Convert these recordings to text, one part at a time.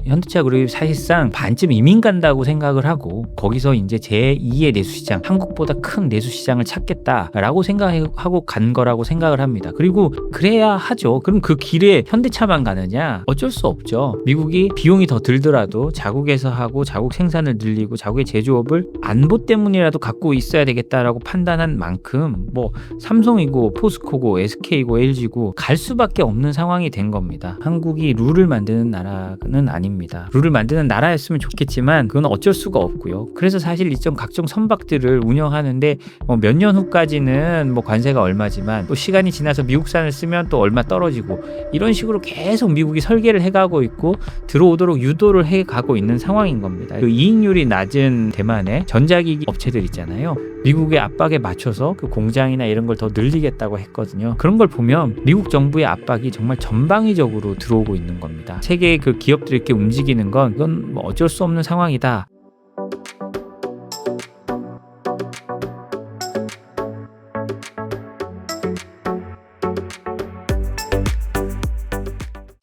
현대차 그룹이 사실상 반쯤 이민 간다고 생각을 하고 거기서 이제 제2의 내수시장, 한국보다 큰 내수시장을 찾겠다라고 생각하고 간 거라고 생각을 합니다. 그리고 그래야 하죠. 그럼 그 길에 현대차만 가느냐? 어쩔 수 없죠. 미국이 비용이 더 들더라도 자국에서 하고 자국 생산을 늘리고 자국의 제조업을 안보 때문이라도 갖고 있어야 되겠다라고 판단한 만큼 뭐 삼성이고 포스코고 SK고 LG고 갈 수밖에 없는 상황이 된 겁니다. 한국이 룰을 만드는 나라는 아닙니다. 룰을 만드는 나라였으면 좋겠지만 그건 어쩔 수가 없고요. 그래서 사실 이런 각종 선박들을 운영하는데 몇 년 후까지는 관세가 얼마지만 또 시간이 지나서 미국산을 쓰면 또 얼마 떨어지고 이런 식으로 계속 미국이 설계를 해가고 있고 들어오도록 유도를 해가고 있는 상황인 겁니다. 그 이익률이 낮은 대만의 전자기기 업체들 있잖아요. 미국의 압박에 맞춰서 그 공장이나 이런 걸 더 늘리겠다고 했거든요. 그런 걸 보면 미국 정부의 압박이 정말 전방위적으로 들어오고 있는 겁니다. 세계의 그 기업들이 이렇게 움직이는 건 이건 어쩔 수 없는 상황이다.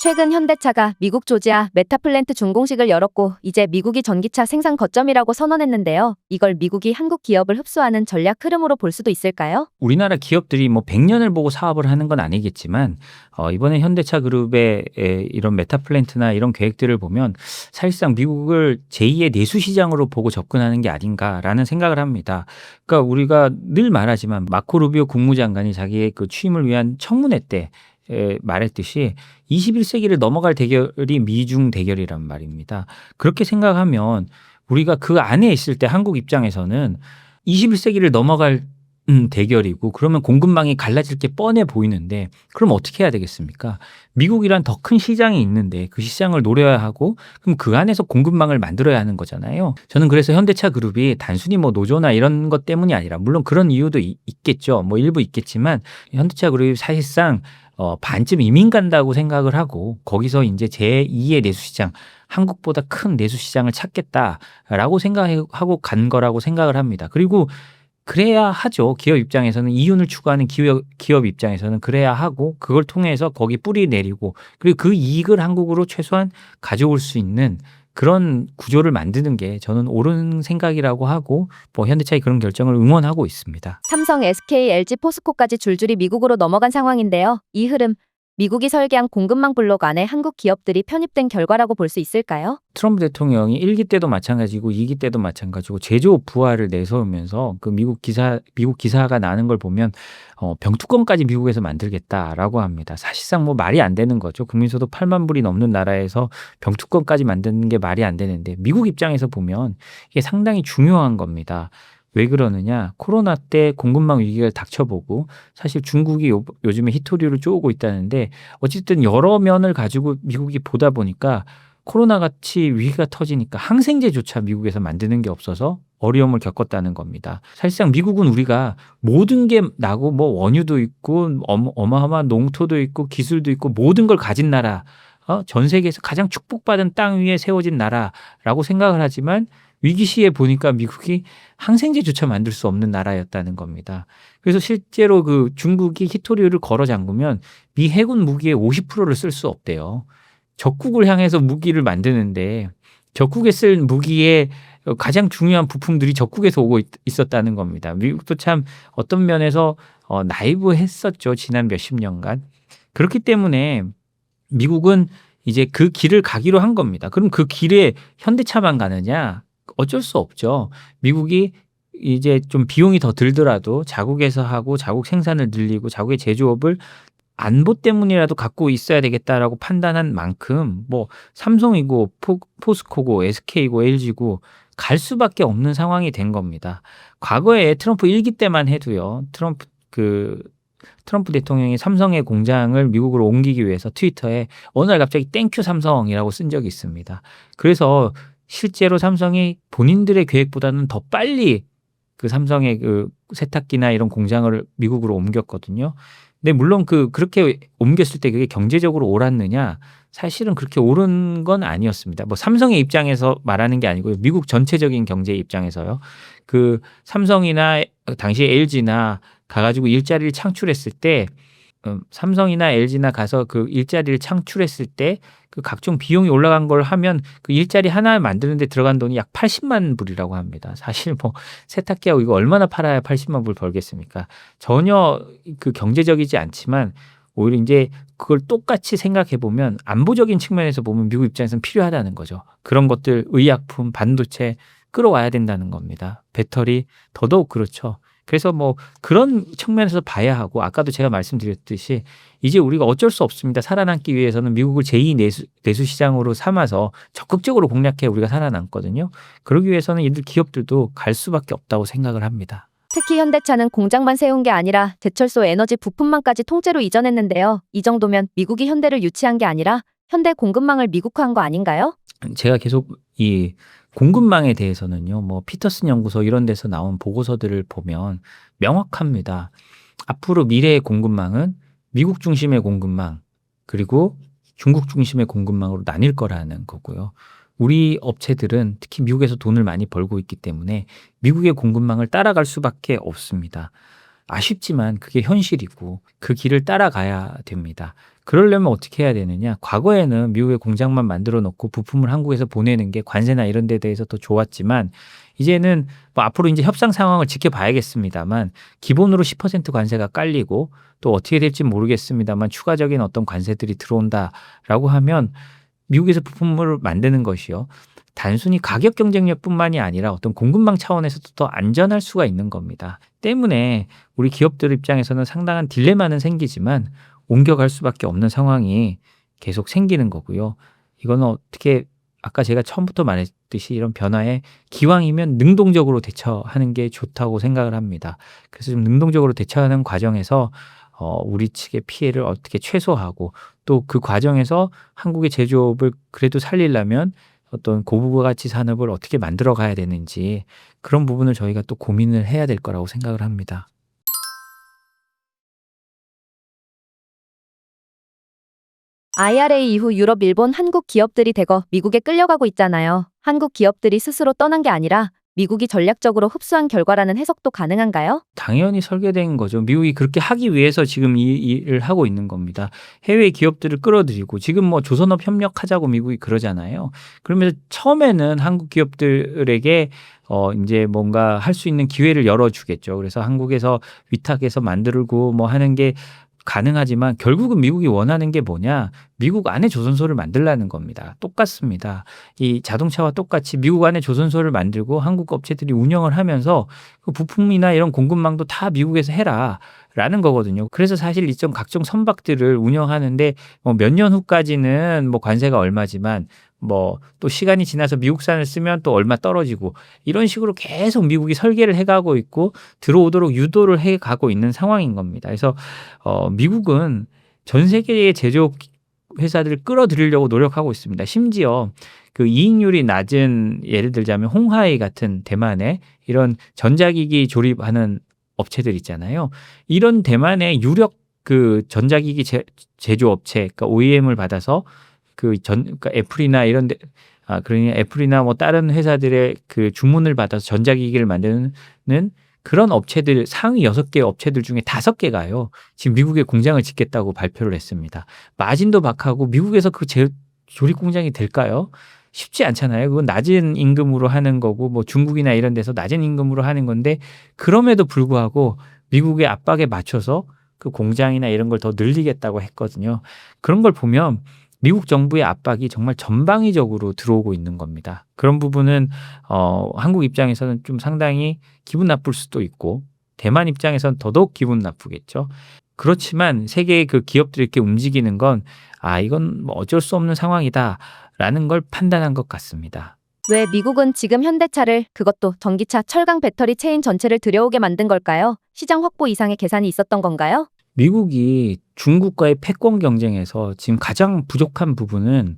최근 현대차가 미국 조지아 메타플랜트 준공식을 열었고 이제 미국이 전기차 생산 거점이라고 선언했는데요. 이걸 미국이 한국 기업을 흡수하는 전략 흐름으로 볼 수도 있을까요? 우리나라 기업들이 100년을 보고 사업을 하는 건 아니겠지만 이번에 현대차 그룹의 이런 메타플랜트나 이런 계획들을 보면 사실상 미국을 제2의 내수시장으로 보고 접근하는 게 아닌가라는 생각을 합니다. 그러니까 우리가 늘 말하지만 마코 루비오 국무장관이 자기의 그 취임을 위한 청문회 때 말했듯이 21세기를 넘어갈 대결이 미중 대결이란 말입니다. 그렇게 생각하면 우리가 그 안에 있을 때 한국 입장에서는 21세기를 넘어갈 대결이고 그러면 공급망이 갈라질 게 뻔해 보이는데 그럼 어떻게 해야 되겠습니까? 미국이란 더 큰 시장이 있는데 그 시장을 노려야 하고 그럼 그 안에서 공급망을 만들어야 하는 거잖아요. 저는 그래서 현대차 그룹이 단순히 노조나 이런 것 때문이 아니라 물론 그런 이유도 있겠죠. 일부 있겠지만 현대차 그룹이 사실상 반쯤 이민 간다고 생각을 하고 거기서 이제 제2의 내수시장, 한국보다 큰 내수시장을 찾겠다라고 생각하고 간 거라고 생각을 합니다. 그리고 그래야 하죠. 기업 입장에서는 이윤을 추구하는 기업 입장에서는 그래야 하고 그걸 통해서 거기 뿌리 내리고 그리고 그 이익을 한국으로 최소한 가져올 수 있는 그런 구조를 만드는 게 저는 옳은 생각이라고 하고 현대차의 그런 결정을 응원하고 있습니다. 삼성, SK, LG, 포스코까지 줄줄이 미국으로 넘어간 상황인데요. 이 흐름, 미국이 설계한 공급망 블록 안에 한국 기업들이 편입된 결과라고 볼 수 있을까요? 트럼프 대통령이 1기 때도 마찬가지고 2기 때도 마찬가지고 제조업 부활을 내세우면서 그 미국 기사가 나는 걸 보면 병뚜껑까지 미국에서 만들겠다라고 합니다. 사실상 말이 안 되는 거죠. 국민소득 8만 불이 넘는 나라에서 병뚜껑까지 만드는 게 말이 안 되는데 미국 입장에서 보면 이게 상당히 중요한 겁니다. 왜 그러느냐? 코로나 때 공급망 위기가 닥쳐보고 사실 중국이 요즘에 히토류를 쪼고 있다는데 어쨌든 여러 면을 가지고 미국이 보다 보니까 코로나같이 위기가 터지니까 항생제조차 미국에서 만드는 게 없어서 어려움을 겪었다는 겁니다. 사실상 미국은 우리가 모든 게 나고 원유도 있고 어마어마한 농토도 있고 기술도 있고 모든 걸 가진 나라, 전 세계에서 가장 축복받은 땅 위에 세워진 나라라고 생각을 하지만 위기 시에 보니까 미국이 항생제조차 만들 수 없는 나라였다는 겁니다. 그래서 실제로 그 중국이 히토류를 걸어 잠그면 미 해군 무기의 50%를 쓸 수 없대요. 적국을 향해서 무기를 만드는데 적국에 쓸 무기의 가장 중요한 부품들이 적국에서 오고 있었다는 겁니다. 미국도 참 어떤 면에서 나이브했었죠. 지난 몇십 년간. 그렇기 때문에 미국은 이제 그 길을 가기로 한 겁니다. 그럼 그 길에 현대차만 가느냐? 어쩔 수 없죠. 미국이 이제 좀 비용이 더 들더라도 자국에서 하고 자국 생산을 늘리고 자국의 제조업을 안보 때문이라도 갖고 있어야 되겠다라고 판단한 만큼 삼성이고 포스코고 SK고 LG고 갈 수밖에 없는 상황이 된 겁니다. 과거에 트럼프 1기 때만 해도요. 트럼프 대통령이 삼성의 공장을 미국으로 옮기기 위해서 트위터에 어느 날 갑자기 땡큐 삼성이라고 쓴 적이 있습니다. 그래서 실제로 삼성이 본인들의 계획보다는 더 빨리 그 삼성의 그 세탁기나 이런 공장을 미국으로 옮겼거든요. 근데 물론 그렇게 옮겼을 때 그게 경제적으로 옳았느냐? 사실은 그렇게 옳은 건 아니었습니다. 삼성의 입장에서 말하는 게 아니고요. 미국 전체적인 경제 입장에서요. 그 삼성이나 당시 LG나 가가지고 일자리를 창출했을 때 삼성이나 LG나 가서 그 일자리를 창출했을 때 그 각종 비용이 올라간 걸 하면 그 일자리 하나 만드는 데 들어간 돈이 약 80만 불이라고 합니다. 사실 뭐 세탁기하고 이거 얼마나 팔아야 80만 불 벌겠습니까? 전혀 그 경제적이지 않지만 오히려 인제 그걸 똑같이 생각해 보면 안보적인 측면에서 보면 미국 입장에서는 필요하다는 거죠. 그런 것들 의약품, 반도체 끌어와야 된다는 겁니다. 배터리 더더욱 그렇죠. 그래서 뭐 그런 측면에서 봐야 하고 아까도 제가 말씀드렸듯이 이제 우리가 어쩔 수 없습니다. 살아남기 위해서는 미국을 제2 내수 시장으로 삼아서 적극적으로 공략해야 우리가 살아남거든요. 그러기 위해서는 이들 기업들도 갈 수밖에 없다고 생각을 합니다. 특히 현대차는 공장만 세운 게 아니라 제철소 에너지 부품망까지 통째로 이전했는데요. 이 정도면 미국이 현대를 유치한 게 아니라 현대 공급망을 미국화한 거 아닌가요? 제가 계속 이 공급망에 대해서는요. 뭐 피터슨 연구소 이런 데서 나온 보고서들을 보면 명확합니다. 앞으로 미래의 공급망은 미국 중심의 공급망 그리고 중국 중심의 공급망으로 나뉠 거라는 거고요. 우리 업체들은 특히 미국에서 돈을 많이 벌고 있기 때문에 미국의 공급망을 따라갈 수밖에 없습니다. 아쉽지만 그게 현실이고 그 길을 따라가야 됩니다. 그러려면 어떻게 해야 되느냐? 과거에는 미국의 공장만 만들어 놓고 부품을 한국에서 보내는 게 관세나 이런 데 대해서 더 좋았지만 이제는 뭐 앞으로 이제 협상 상황을 지켜봐야겠습니다만 기본으로 10% 관세가 깔리고 또 어떻게 될지 모르겠습니다만 추가적인 어떤 관세들이 들어온다라고 하면 미국에서 부품을 만드는 것이요. 단순히 가격 경쟁력뿐만이 아니라 어떤 공급망 차원에서도 더 안전할 수가 있는 겁니다. 때문에 우리 기업들 입장에서는 상당한 딜레마는 생기지만 옮겨갈 수밖에 없는 상황이 계속 생기는 거고요. 이거는 어떻게 아까 제가 처음부터 말했듯이 이런 변화에 기왕이면 능동적으로 대처하는 게 좋다고 생각을 합니다. 그래서 좀 능동적으로 대처하는 과정에서 우리 측의 피해를 어떻게 최소화하고 또 그 과정에서 한국의 제조업을 그래도 살리려면 어떤 고부가치 산업을 어떻게 만들어 가야 되는지 그런 부분을 저희가 또 고민을 해야 될 거라고 생각을 합니다. IRA 이후 유럽, 일본, 한국 기업들이 대거 미국에 끌려가고 있잖아요. 한국 기업들이 스스로 떠난 게 아니라 미국이 전략적으로 흡수한 결과라는 해석도 가능한가요? 당연히 설계된 거죠. 미국이 그렇게 하기 위해서 지금 이 일을 하고 있는 겁니다. 해외 기업들을 끌어들이고 지금 뭐 조선업 협력하자고 미국이 그러잖아요. 그러면서 처음에는 한국 기업들에게 인제 뭔가 할 수 있는 기회를 열어주겠죠. 그래서 한국에서 위탁해서 만들고 뭐 하는 게 가능하지만 결국은 미국이 원하는 게 뭐냐? 미국 안에 조선소를 만들라는 겁니다. 똑같습니다. 이 자동차와 똑같이 미국 안에 조선소를 만들고 한국 업체들이 운영을 하면서 그 부품이나 이런 공급망도 다 미국에서 해라라는 거거든요. 그래서 사실 이런 각종 선박들을 운영하는데 뭐 몇 년 후까지는 뭐 관세가 얼마지만 뭐 또 시간이 지나서 미국산을 쓰면 또 얼마 떨어지고 이런 식으로 계속 미국이 설계를 해가고 있고 들어오도록 유도를 해가고 있는 상황인 겁니다. 그래서 미국은 전 세계의 제조업 회사들을 끌어들이려고 노력하고 있습니다. 심지어 그 이익률이 낮은 예를 들자면 홍하이 같은 대만의 이런 전자기기 조립하는 업체들 있잖아요. 이런 대만의 유력 그 전자기기 제조업체, 그러니까 OEM을 받아서 그러니까 애플이나 이런 데 그러니 애플이나 뭐 다른 회사들의 그 주문을 받아서 전자기기를 만드는 그런 업체들 상위 6개 업체들 중에 5개가요. 지금 미국에 공장을 짓겠다고 발표를 했습니다. 마진도 박하고 미국에서 그 조립 공장이 될까요? 쉽지 않잖아요. 그건 낮은 임금으로 하는 거고 뭐 중국이나 이런 데서 낮은 임금으로 하는 건데 그럼에도 불구하고 미국의 압박에 맞춰서 그 공장이나 이런 걸 더 늘리겠다고 했거든요. 그런 걸 보면 미국 정부의 압박이 정말 전방위적으로 들어오고 있는 겁니다. 그런 부분은 한국 입장에서는 좀 상당히 기분 나쁠 수도 있고 대만 입장에서는 더더욱 기분 나쁘겠죠. 그렇지만 세계의 그 기업들이 이렇게 움직이는 건 이건 뭐 어쩔 수 없는 상황이다라는 걸 판단한 것 같습니다. 왜 미국은 지금 현대차를 그것도 전기차, 철강 배터리 체인 전체를 들여오게 만든 걸까요? 시장 확보 이상의 계산이 있었던 건가요? 미국이 중국과의 패권 경쟁에서 지금 가장 부족한 부분은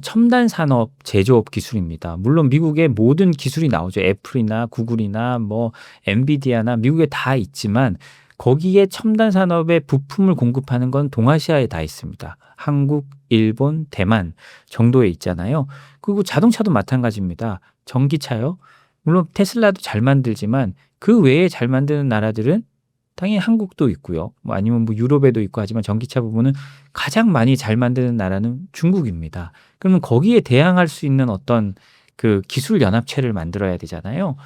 첨단 산업 제조업 기술입니다. 물론 미국의 모든 기술이 나오죠. 애플이나 구글이나 뭐 엔비디아나 미국에 다 있지만 거기에 첨단 산업의 부품을 공급하는 건 동아시아에 다 있습니다. 한국, 일본, 대만 정도에 있잖아요. 그리고 자동차도 마찬가지입니다. 전기차요. 물론 테슬라도 잘 만들지만 그 외에 잘 만드는 나라들은 당연히 한국도 있고요. 뭐 아니면 뭐 유럽에도 있고 하지만 전기차 부분은 가장 많이 잘 만드는 나라는 중국입니다. 그러면 거기에 대항할 수 있는 어떤 그 기술 연합체를 만들어야 되잖아요.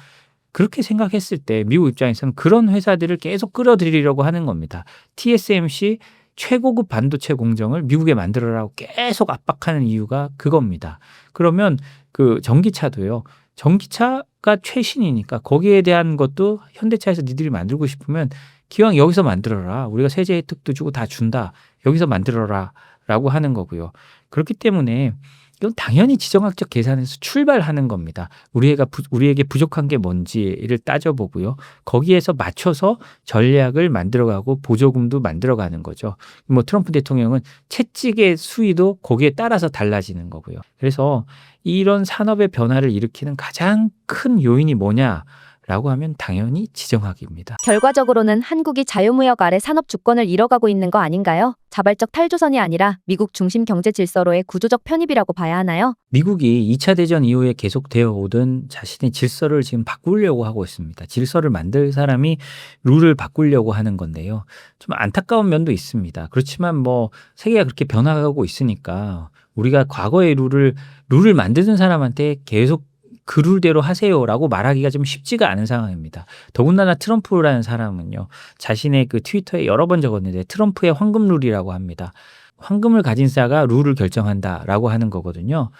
그렇게 생각했을 때 미국 입장에서는 그런 회사들을 계속 끌어들이려고 하는 겁니다. TSMC 최고급 반도체 공정을 미국에 만들어라고 계속 압박하는 이유가 그겁니다. 그러면 그 전기차도요. 전기차가 최신이니까 거기에 대한 것도 현대차에서 니들이 만들고 싶으면 기왕 여기서 만들어라. 우리가 세제 혜택도 주고 다 준다. 여기서 만들어라. 라고 하는 거고요. 그렇기 때문에 이건 당연히 지정학적 계산에서 출발하는 겁니다. 우리에게 부족한 게 뭔지를 따져보고요. 거기에서 맞춰서 전략을 만들어가고 보조금도 만들어가는 거죠. 뭐 트럼프 대통령은 채찍의 수위도 거기에 따라서 달라지는 거고요. 그래서 이런 산업의 변화를 일으키는 가장 큰 요인이 뭐냐라고 하면 당연히 지정학입니다. 결과적으로는 한국이 자유무역 아래 산업 주권을 잃어가고 있는 거 아닌가요? 자발적 탈조선이 아니라 미국 중심 경제 질서로의 구조적 편입이라고 봐야 하나요? 미국이 2차 대전 이후에 계속되어 오던 자신의 질서를 지금 바꾸려고 하고 있습니다. 질서를 만들 사람이 룰을 바꾸려고 하는 건데요. 좀 안타까운 면도 있습니다. 그렇지만 뭐 세계가 그렇게 변화하고 있으니까 우리가 과거의 룰을 만드는 사람한테 계속 그 룰대로 하세요라고 말하기가 좀 쉽지가 않은 상황입니다. 더군다나 트럼프라는 사람은요. 자신의 그 트위터에 여러 번 적었는데 트럼프의 황금 룰이라고 합니다. 황금을 가진 자가 룰을 결정한다라고 하는 거거든요.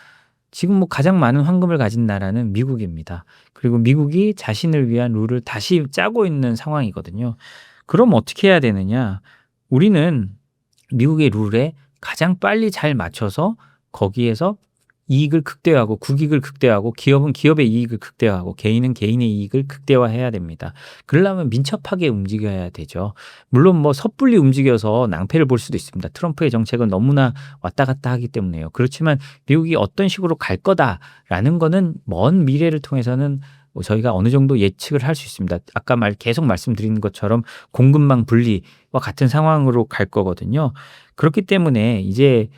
지금 뭐 가장 많은 황금을 가진 나라는 미국입니다. 그리고 미국이 자신을 위한 룰을 다시 짜고 있는 상황이거든요. 그럼 어떻게 해야 되느냐? 우리는 미국의 룰에 가장 빨리 잘 맞춰서 거기에서 이익을 극대화하고 국익을 극대화하고 기업은 기업의 이익을 극대화하고 개인은 개인의 이익을 극대화해야 됩니다. 그러려면 민첩하게 움직여야 되죠. 물론 뭐 섣불리 움직여서 낭패를 볼 수도 있습니다. 트럼프의 정책은 너무나 왔다 갔다 하기 때문에요. 그렇지만 미국이 어떤 식으로 갈 거다라는 거는 먼 미래를 통해서는 뭐 저희가 어느 정도 예측을 할 수 있습니다. 아까 계속 말씀드린 것처럼 공급망 분리와 같은 상황으로 갈 거거든요. 그렇기 때문에 이제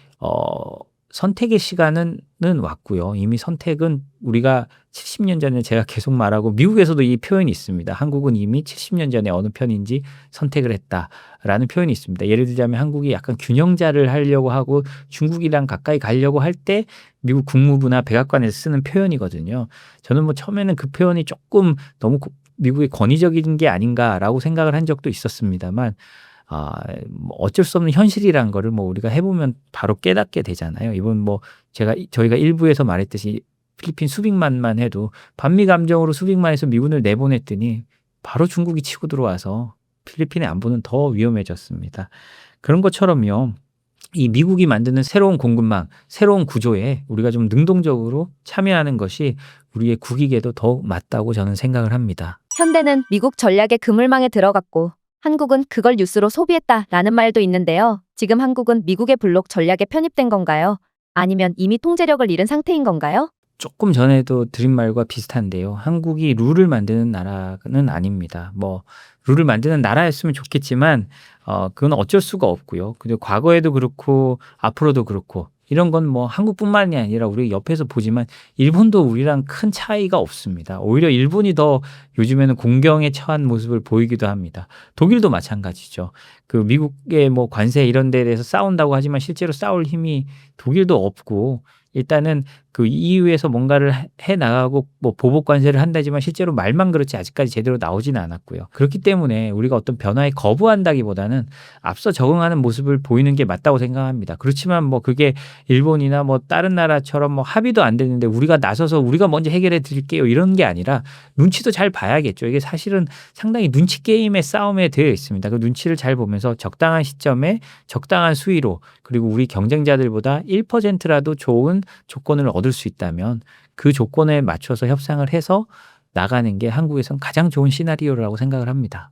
선택의 시간은 왔고요. 이미 선택은 우리가 70년 전에 제가 계속 말하고 미국에서도 이 표현이 있습니다. 한국은 이미 70년 전에 어느 편인지 선택을 했다라는 표현이 있습니다. 예를 들자면 한국이 약간 균형자를 하려고 하고 중국이랑 가까이 가려고 할 때 미국 국무부나 백악관에서 쓰는 표현이거든요. 저는 뭐 처음에는 그 표현이 조금 너무 미국의 권위적인 게 아닌가라고 생각을 한 적도 있었습니다만 뭐 어쩔 수 없는 현실이란 거를 뭐 우리가 해보면 바로 깨닫게 되잖아요. 이번 뭐 저희가 일부에서 말했듯이 필리핀 수빅만만 해도 반미 감정으로 수빅만에서 미군을 내보냈더니 바로 중국이 치고 들어와서 필리핀의 안보는 더 위험해졌습니다. 그런 것처럼요. 이 미국이 만드는 새로운 공급망, 새로운 구조에 우리가 좀 능동적으로 참여하는 것이 우리의 국익에도 더욱 맞다고 저는 생각을 합니다. 현대는 미국 전략의 그물망에 들어갔고 한국은 그걸 뉴스로 소비했다라는 말도 있는데요. 지금 한국은 미국의 블록 전략에 편입된 건가요? 아니면 이미 통제력을 잃은 상태인 건가요? 조금 전에도 드린 말과 비슷한데요. 한국이 룰을 만드는 나라는 아닙니다. 뭐 룰을 만드는 나라였으면 좋겠지만 그건 어쩔 수가 없고요. 그리고 과거에도 그렇고 앞으로도 그렇고 이런 건 뭐 한국뿐만이 아니라 우리 옆에서 보지만 일본도 우리랑 큰 차이가 없습니다. 오히려 일본이 더 요즘에는 공경에 처한 모습을 보이기도 합니다. 독일도 마찬가지죠. 그 미국의 뭐 관세 이런 데에 대해서 싸운다고 하지만 실제로 싸울 힘이 독일도 없고 일단은 그 EU에서 뭔가를 해 나가고 뭐 보복 관세를 한다지만 실제로 말만 그렇지 아직까지 제대로 나오지는 않았고요. 그렇기 때문에 우리가 어떤 변화에 거부한다기보다는 앞서 적응하는 모습을 보이는 게 맞다고 생각합니다. 그렇지만 뭐 그게 일본이나 뭐 다른 나라처럼 뭐 합의도 안 되는데 우리가 나서서 우리가 먼저 해결해 드릴게요 이런 게 아니라 눈치도 잘 봐야겠죠. 이게 사실은 상당히 눈치 게임의 싸움에 되어 있습니다. 그 눈치를 잘 보면서 적당한 시점에 적당한 수위로 그리고 우리 경쟁자들보다 1%라도 좋은 조건을 얻을 수 있다면 그 조건에 맞춰서 협상을 해서 나가는 게 한국에선 가장 좋은 시나리오라고 생각을 합니다.